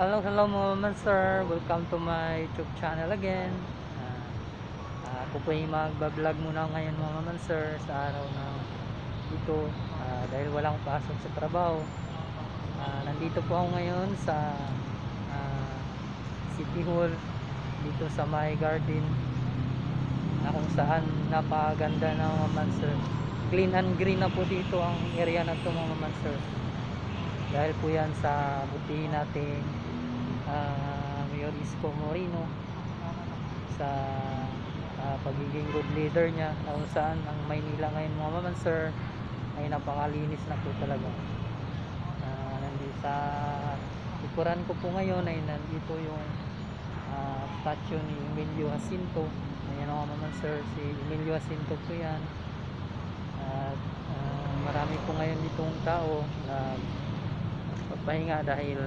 Hello mga man sir, welcome to my YouTube channel again. Ako po yung magbablog muna ngayon mga man sir sa araw ng ito, dahil walang pasok sa trabaho. Nandito po ako ngayon sa City Hall dito sa my garden, na kung saan napakaganda na mga man sir. Clean and green na po dito ang area na to mga man sir, dahil po yan sa butihin nating Mayor Isko Moreno, sa pagiging good leader niya, na kung saan ang Maynila ngayon mga maman sir ay napakalinis na po talaga. Nandito sa likuran ko po ngayon ay nandito yung statue ni Emilio Jacinto. Ayan mga maman sir, si Emilio Jacinto po yan. At marami po ngayon ditong tao na pagpahinga dahil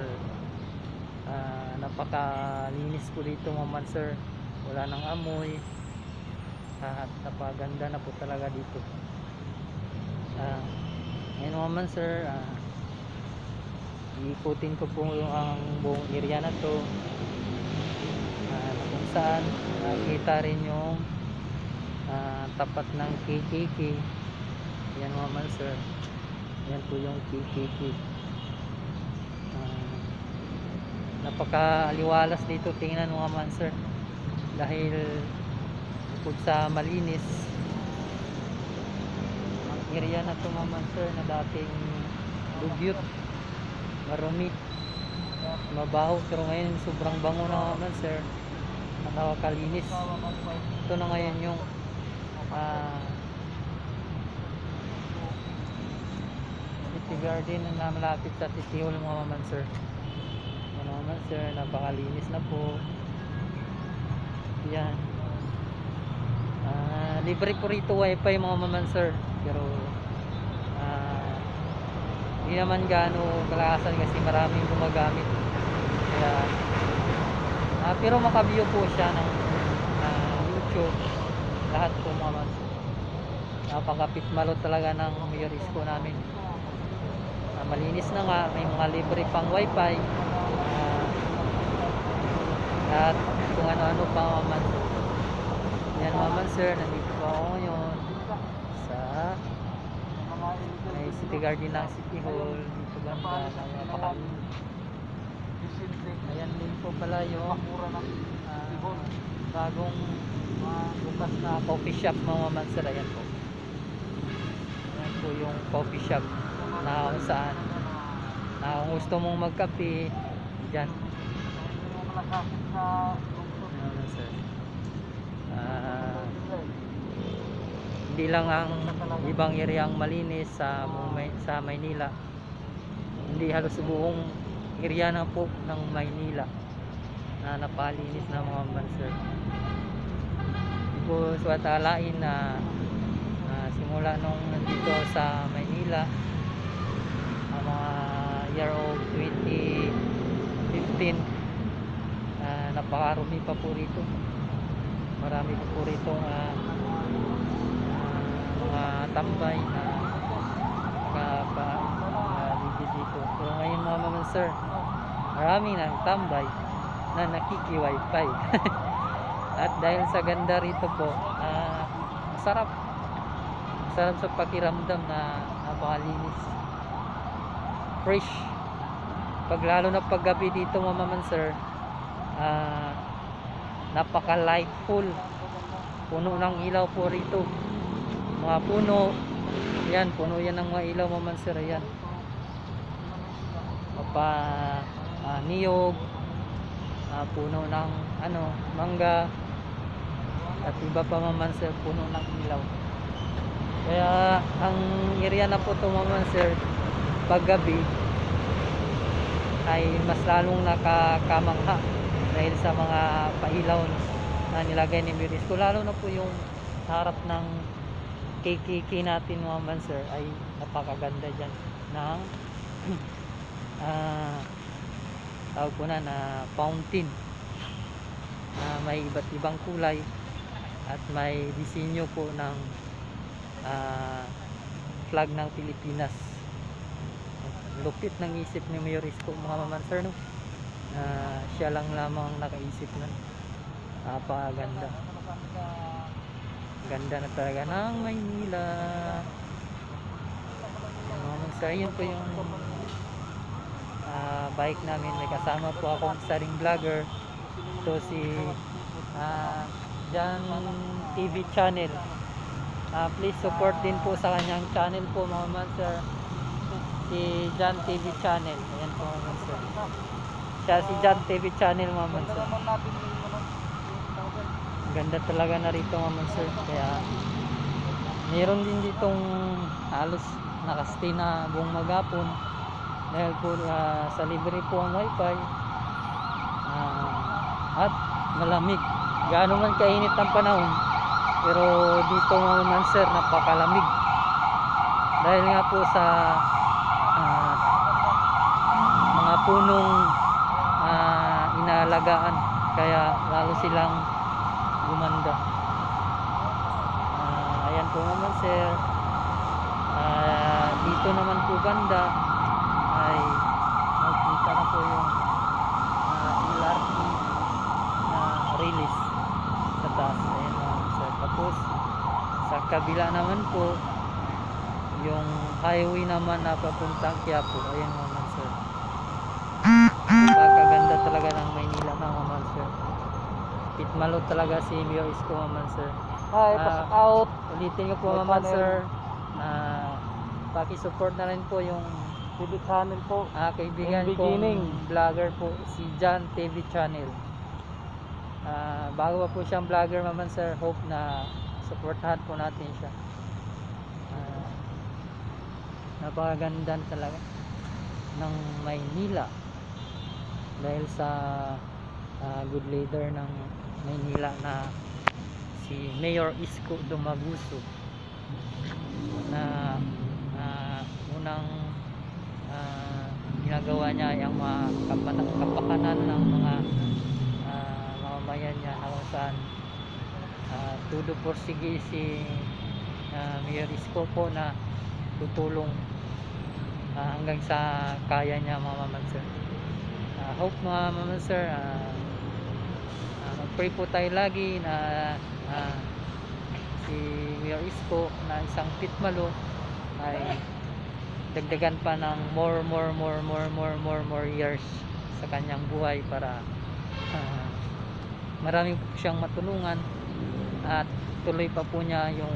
napakalinis po dito mga man sir, wala nang amoy at napaganda na po talaga dito. Ngayon mga man sir, iikutin ko po ang buong area na to, kung saan nakita rin yung tapat ng KKK. Yan mga man sir, yan po yung KKK. Napakaaliwalas dito, tingnan mga man sir, dahil bukod sa malinis ang area na to mga man sir, na dating dugyot, marumi, mabaho, pero ngayon sobrang bango na mga man sir, nakakalinis. Ito na ngayon yung city garden na malapit sa City Hall mga man sir. Naman sir, napakalinis na po yan. Libre po rito wifi mga maman sir, pero hindi naman gaano kalakasan kasi maraming gumagamit, kaya pero makabio po siya ng YouTube lahat po mga maman sir. Napakapit malot talaga ng Mayor Isko namin. Malinis na nga, may mga libre pang wifi at kung ano-ano pa mga man sir. Yan mga man sir, nandito po ako ngayon sa may city garden ng City Hall dito banda, napakalinis. Ayan din po pala yung bagong bukas na coffee shop mga man sir. Ayan po, ayan po yung coffee shop na kung saan kung gusto mong magkape dyan. Hindi lang ang ibang area ang malinis sa Maynila, hindi halos buong area na po ng Maynila na napalinis na mga man sir. Hindi ko suwatalain na simula nung nandito sa Maynila mga year of 2015, napakarumi pa po rito. Marami pa po rito mga tambay na dito. Pero ngayon mga maman sir, marami nang tambay na nakiki-wifi. At dahil sa ganda rito po, masarap sa pakiramdam na napakalinis, fresh. Lalo na paggabi dito mga maman sir, napaka lightful, puno ng ilaw po rito, mga puno yan, puno yan ng mga ilaw mga man sir. Ayan, niyog, puno ng mangga, at iba pa mga man sir, puno ng ilaw. Kaya ang area na po ito mga man sir, paggabi ay mas lalong nakakamangha dahil sa mga pailaw na nilagay ni Mayor Isko. Lalo na po yung harap ng KKK natin mga man sir, ay napakaganda dyan ng tawag po na fountain na may iba't ibang kulay at may disenyo po ng flag ng Pilipinas. Lupit ng isip ni Mayor Isko mga maman sir, no? Siya lang lamang nakaisip nun. Napakaganda. Ganda na talaga ng Maynila. So ayun po yung bike namin. May kasama po akong saring vlogger. Ito si Jan TV channel. Please support din po sa kanyang channel po mga monster. Si Jan TV channel. Ayan po mga monster. Siya si Jan TV channel mga monster. Ganda talaga na rito mga monster. Kaya meron din ditong halos nakastay na buong maghapon dahil po sa libre po ang wifi at malamig. Gaano man kainit ang panahon, pero dito mga monster napakalamig dahil nga po sa mga punong inaalagaan, kaya lalo silang gumanda. Ayan po mga monster. Dito naman po banda ay magkita na po yung LRT na release sa taas. Ayan mga monster. Tapos sa kabila naman po yung highway naman na papuntang Quiapo. Ayan mga monster. Napakaganda talaga ng Maynila mga monster. Pitmalo talaga si Mio Isko mga monster. Hi, pass out. Ulitin ko po mga monster. Paki-support na rin po yung TV channel po. Kaibigan In kong beginning. vlogger po, si Jan TV channel. Bago pa po siyang vlogger naman sir, hope na supportahan po natin siya. Napakaganda talaga ng Maynila dahil sa good leader ng Maynila na si Mayor Isko Dumaguso na unang ginagawa niya ay ang mga kapakanan ng mga mamamayan niya na kung saan todo porsige si Mayor Isko po na tutulong hanggang sa kaya niya mga mamanser. Hope mga mamanser mag-pray po tayo lagi na si Mayor Isko na isang pitmalo ay dagdagan pa ng more years sa kanyang buhay para marami po siyang matulungan at tuloy pa po niya yung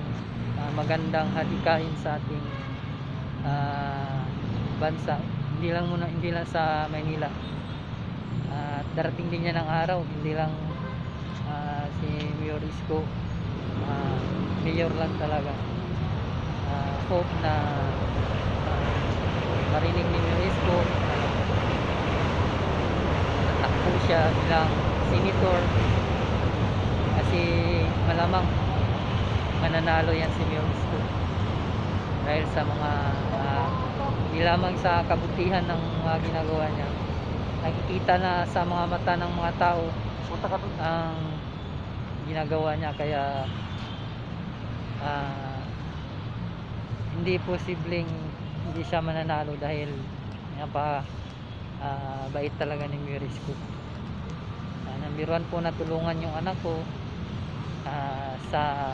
magandang hadikain sa ating bansa, hindi lang sa Maynila. Darating din niya ng araw, hindi lang si Mayor Isko mayor lang talaga. Hope na marinig ni Mayor Isko natakbo siya bilang senator, kasi malamang mananalo yan si Mayor Isko dahil sa mga hindi lamang sa kabutihan ng mga ginagawa niya, nakikita na sa mga mata ng mga tao ang ginagawa niya, kaya hindi posibleng hindi siya mananalo dahil bait talaga ni Mayor Isko. Number 1 po na tulungan yung anak ko sa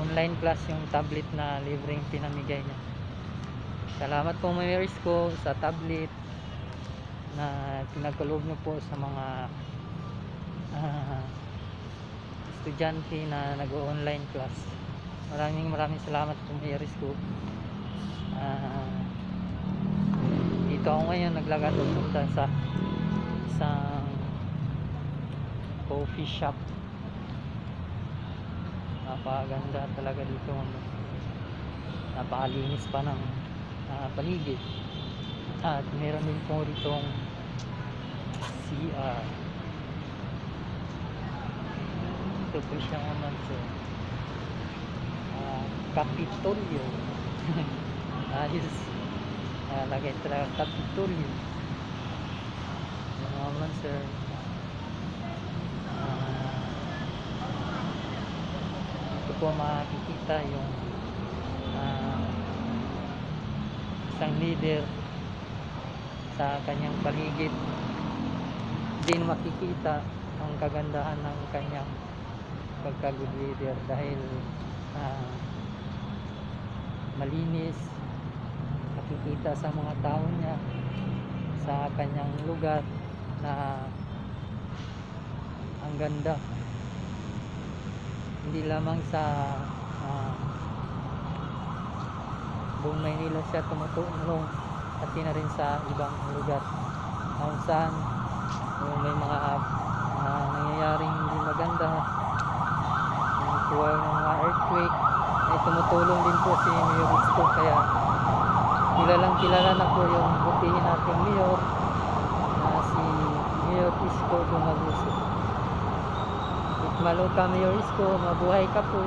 online class, yung tablet na libreng pinamigay niya. Salamat po Mayor Isko sa tablet na pinagkaloob niyo po sa mga estudyante na nag-online class. Maraming salamat po Mayor Isko. Dito ako ngayon naglakad punta sa isang coffee shop. Napakaganda talaga dito, napakalinis pa ng paligid, at meron din po ditong CR. Ito po siya naman sa Kapitolyo. Ayos, lagay talaga Kapitolyo naman sir. Ito po makikita yung isang leader sa kanyang paligid din makikita ang kagandahan ng kanyang pagka-good leader dahil malinis, nakikita sa mga tao niya sa kanyang lugar na ang ganda, hindi lamang sa buong Maynila siya tumutulong, pati na rin sa ibang lugar kung saan may mga nangyayaring hindi maganda, yung tuwa ng mga earthquake, ay tumutulong din po si Mayor Isko. Kaya kilalang kilala na po yung butihin nating mayor na si Mayor Isko Dumaguso. Ikmalo ka Mayor Isko, mabuhay ka po,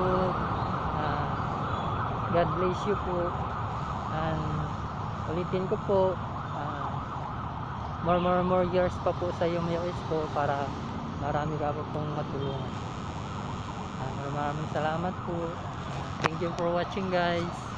God bless you po, and ulitin ko po, more years pa po sa iyo Mayor Isko para marami ka po pong matulungan. Maraming salamat po. Thank you for watching guys.